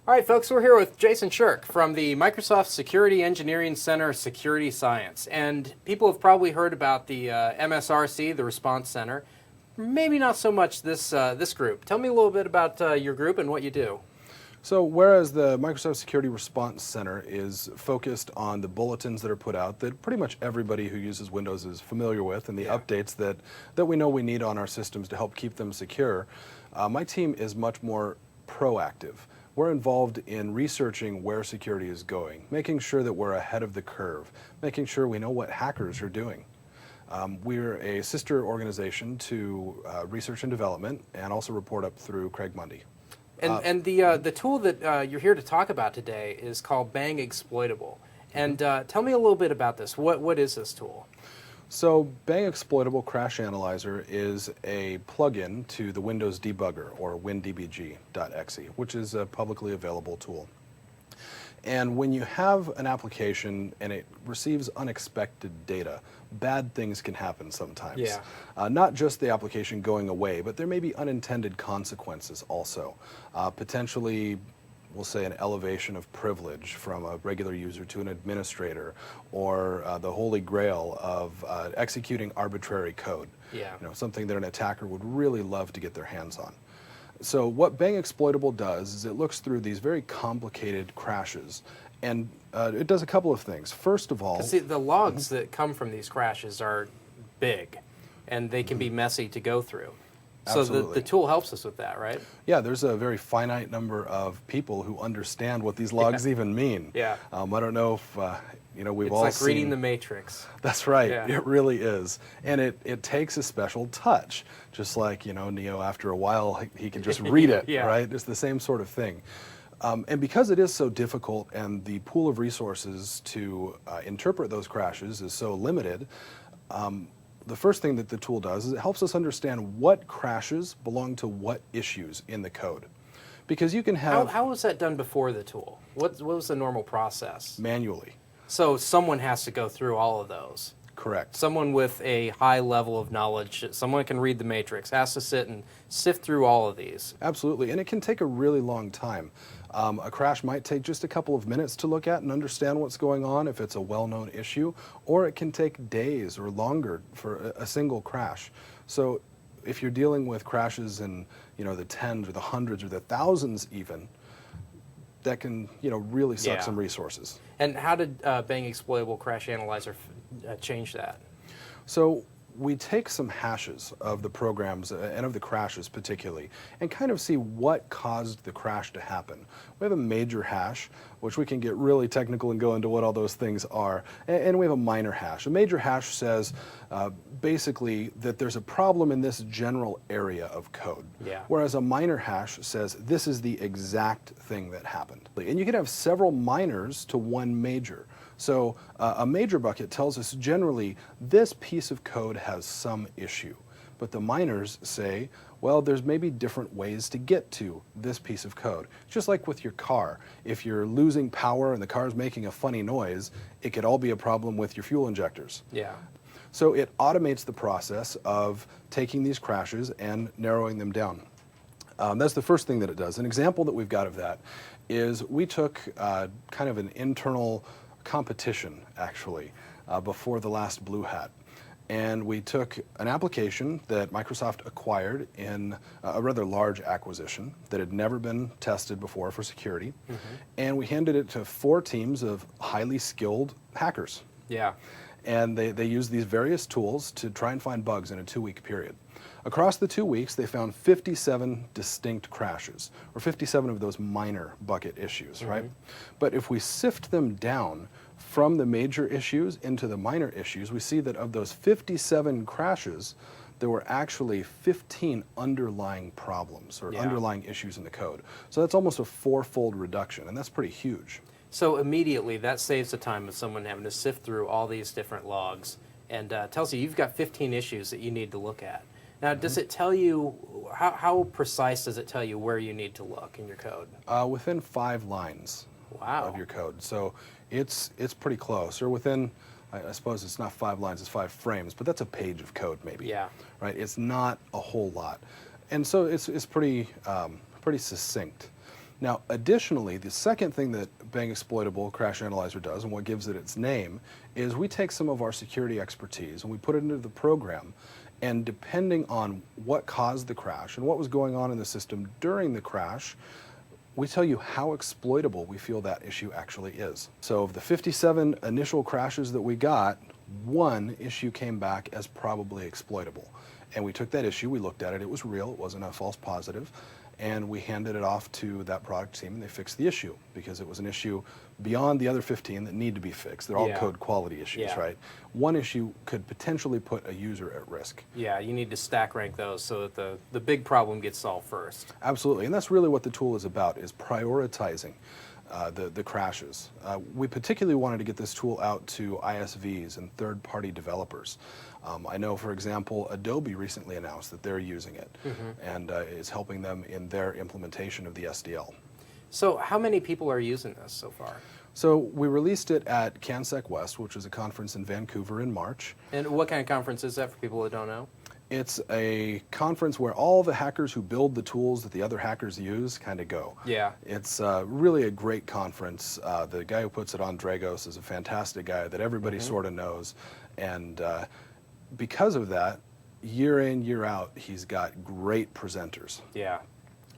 All right, folks, we're here with Jason Shirk from the Microsoft Security Engineering Center Security Science. And people have probably heard about the MSRC, the Response Center. Maybe not so much this group. Tell me a little bit about your group and what you do. So whereas the Microsoft Security Response Center is focused on the bulletins that are put out that pretty much everybody who uses Windows is familiar with, and the updates that we know we need on our systems to help keep them secure, my team is much more proactive. We're involved in researching where security is going, making sure that we're ahead of the curve, making sure we know what hackers are doing. We're a sister organization to Research and Development, and also report up through Craig Mundy. And the tool that you're here to talk about today is called Bang Exploitable. And tell me a little bit about this. What is this tool? So Bang Exploitable Crash Analyzer is a plugin to the Windows Debugger, or windbg.exe, which is a publicly available tool. And when you have an application and it receives unexpected data, bad things can happen sometimes. Yeah. Not just the application going away, but there may be unintended consequences also. Potentially, we'll say an elevation of privilege from a regular user to an administrator, or the holy grail of executing arbitrary code. Yeah. You know, something that an attacker would really love to get their hands on. So what Bang Exploitable does is it looks through these very complicated crashes, and it does a couple of things. First of all, see, the logs that come from these crashes are big, and they can be messy to go through. So the tool helps us with that, right? Yeah, there's a very finite number of people who understand what these logs even mean. Yeah. I don't know if you know, we've it's all like seen reading the Matrix. That's right. Yeah. It really is, and it takes a special touch. Just like, you know, Neo, after a while he can just read it. Yeah. Right? It's the same sort of thing. And because it is so difficult, and the pool of resources to interpret those crashes is so limited. The first thing that the tool does is it helps us understand what crashes belong to what issues in the code. Because you can have... How was that done before the tool? What was the normal process? Manually. So someone has to go through all of those. Correct. Someone with a high level of knowledge, someone can read the Matrix, has to sit and sift through all of these. Absolutely, and it can take a really long time. A crash might take just a couple of minutes to look at and understand what's going on if it's a well-known issue, or it can take days or longer for a single crash. So if you're dealing with crashes in, you know, the tens or the hundreds or the thousands even, that can, you know, really suck some resources. And how did Bang Exploitable Crash Analyzer change that? So we take some hashes of the programs and of the crashes particularly, and kind of see what caused the crash to happen. We have a major hash, which we can get really technical and go into what all those things are, and we have a minor hash. A major hash says basically that there's a problem in this general area of code, whereas a minor hash says this is the exact thing that happened. And you can have several minors to one major. So a major bucket tells us generally this piece of code has some issue, but the minors say, well, there's maybe different ways to get to this piece of code. Just like with your car, if you're losing power and the car's making a funny noise, it could all be a problem with your fuel injectors. Yeah. So it automates the process of taking these crashes and narrowing them down. That's the first thing that it does. An example that we've got of that is we took kind of an internal competition, actually, before the last Blue Hat. And we took an application that Microsoft acquired in a rather large acquisition that had never been tested before for security, and we handed it to 4 teams of highly skilled hackers. Yeah. And they used these various tools to try and find bugs in a 2-week period. Across the 2 weeks, they found 57 distinct crashes, or 57 of those minor bucket issues, right? But if we sift them down from the major issues into the minor issues, we see that of those 57 crashes, there were actually 15 underlying problems, or underlying issues in the code. So that's almost a 4-fold reduction, and that's pretty huge. So immediately, that saves the time of someone having to sift through all these different logs, and tells you you've got 15 issues that you need to look at. Now, does it tell you, how precise does it tell you where you need to look in your code? Within 5 lines of your code. So it's pretty close. Or within, I suppose it's not 5 lines, it's 5 frames, but that's a page of code maybe. Yeah. Right? It's not a whole lot. And so it's pretty succinct. Now, additionally, the second thing that Bang Exploitable Crash Analyzer does, and what gives it its name, is we take some of our security expertise and we put it into the program, and depending on what caused the crash and what was going on in the system during the crash, we tell you how exploitable we feel that issue actually is. So of the 57 initial crashes that we got, one issue came back as probably exploitable. And we took that issue, we looked at it, it was real, it wasn't a false positive, and we handed it off to that product team and they fixed the issue because it was an issue beyond the other 15 that need to be fixed. They're all code quality issues, right? One issue could potentially put a user at risk. Yeah, you need to stack rank those so that the big problem gets solved first. Absolutely, and that's really what the tool is about, is prioritizing the crashes. We particularly wanted to get this tool out to ISVs and third-party developers. I know, for example, Adobe recently announced that they're using it and is helping them in their implementation of the SDL. So how many people are using this so far? So we released it at CanSec West, which is a conference in Vancouver in March. And what kind of conference is that for people that don't know? It's a conference where all the hackers who build the tools that the other hackers use kind of go. Yeah. It's really a great conference. The guy who puts it on, Dragos, is a fantastic guy that everybody sort of knows. And because of that, year in, year out, he's got great presenters. Yeah.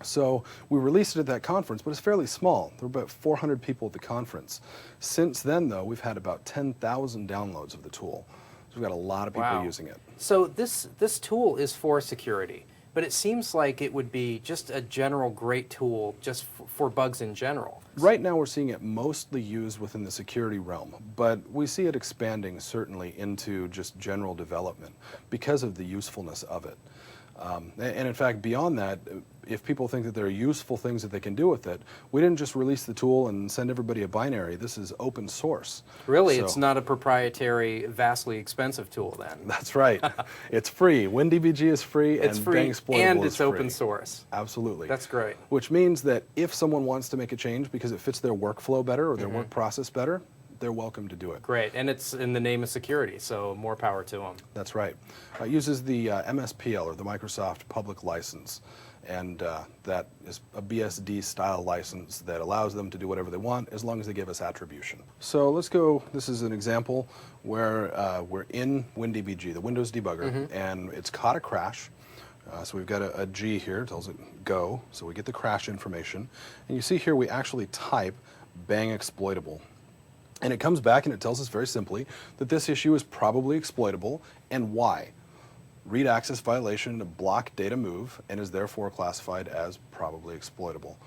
So we released it at that conference, but it's fairly small. There were about 400 people at the conference. Since then, though, we've had about 10,000 downloads of the tool. So we've got a lot of people using it. So this tool is for security, but it seems like it would be just a general great tool just for bugs in general. Right now we're seeing it mostly used within the security realm, but we see it expanding certainly into just general development because of the usefulness of it. And in fact, beyond that, if people think that there are useful things that they can do with it, we didn't just release the tool and send everybody a binary. This is open source. Really, So, it's not a proprietary, vastly expensive tool then. That's right. It's free. WinDBG is free, It's and free, Bang Exploitable and is it's free. open source. Absolutely. That's great. Which means that if someone wants to make a change because it fits their workflow better or their work process better, they're welcome to do it. Great, and it's in the name of security, so more power to them. That's right. It uses the MSPL, or the Microsoft Public License, and that is a BSD style license that allows them to do whatever they want as long as they give us attribution. So let's go, this is an example where we're in WinDBG, the Windows Debugger, and it's caught a crash. So we've got a G here, it tells it go, so we get the crash information. And you see here we actually type Bang Exploitable. And it comes back and it tells us very simply that this issue is probably exploitable and why. Read access violation to block data move and is therefore classified as probably exploitable.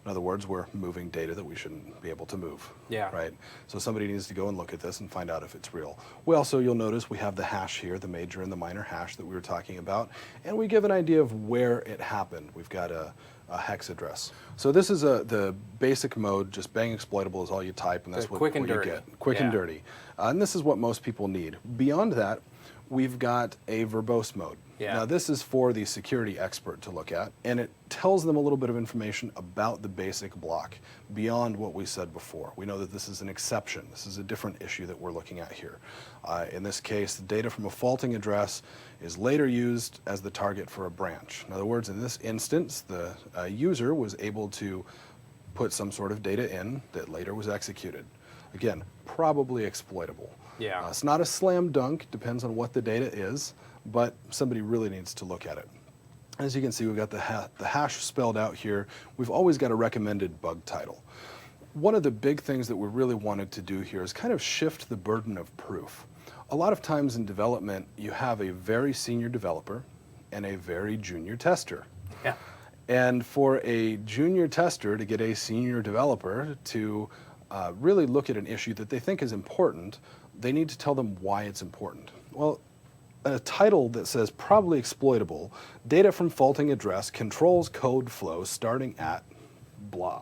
In other words, we're moving data that we shouldn't be able to move. Yeah. Right? So somebody needs to go and look at this and find out if it's real. We also, you'll notice, we have the hash here, the major and the minor hash that we were talking about, and we give an idea of where it happened. We've got a hex address. So this is the basic mode, just Bang Exploitable is all you type, and that's what quick and you dirty. get. Quick and dirty. And this is what most people need. Beyond that, we've got a verbose mode. Yeah. Now this is for the security expert to look at, and it tells them a little bit of information about the basic block beyond what we said before. We know that this is an exception. This is a different issue that we're looking at here. In this case, the data from a faulting address is later used as the target for a branch. In other words, in this instance, the user was able to put some sort of data in that later was executed. Again, probably exploitable. Yeah. It's not a slam dunk, depends on what the data is, but somebody really needs to look at it. As you can see, we've got the hash spelled out here. We've always got a recommended bug title. One of the big things that we really wanted to do here is kind of shift the burden of proof. A lot of times in development, you have a very senior developer and a very junior tester. Yeah. And for a junior tester to get a senior developer to really look at an issue that they think is important, they need to tell them why it's important. Well, a title that says probably exploitable, data from faulting address controls code flow starting at blah,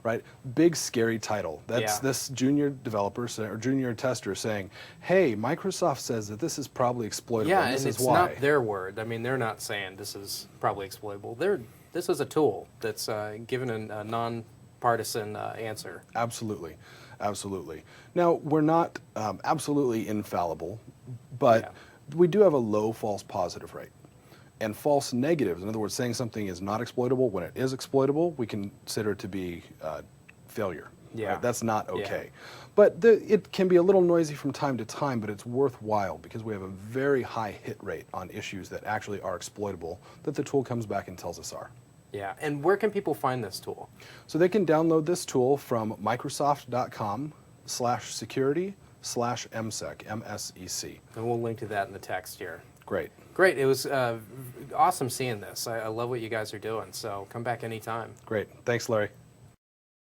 right? Big scary title. That's this junior developer or junior tester saying, hey, Microsoft says that this is probably exploitable. Yeah, and this and is it's why. not their word. I mean, they're not saying this is probably exploitable. This is a tool that's given a non-partisan answer. Absolutely, absolutely. Now, we're not absolutely infallible, but we do have a low false positive rate. And false negatives, in other words, saying something is not exploitable when it is exploitable, we consider to be failure. Yeah. Right? That's not okay. Yeah. But it can be a little noisy from time to time, but it's worthwhile because we have a very high hit rate on issues that actually are exploitable that the tool comes back and tells us are. Yeah, and where can people find this tool? So they can download this tool from microsoft.com/security/MSEC, M-S-E-C. And we'll link to that in the text here. Great. Great. It was awesome seeing this. I love what you guys are doing, so come back anytime. Great. Thanks, Larry.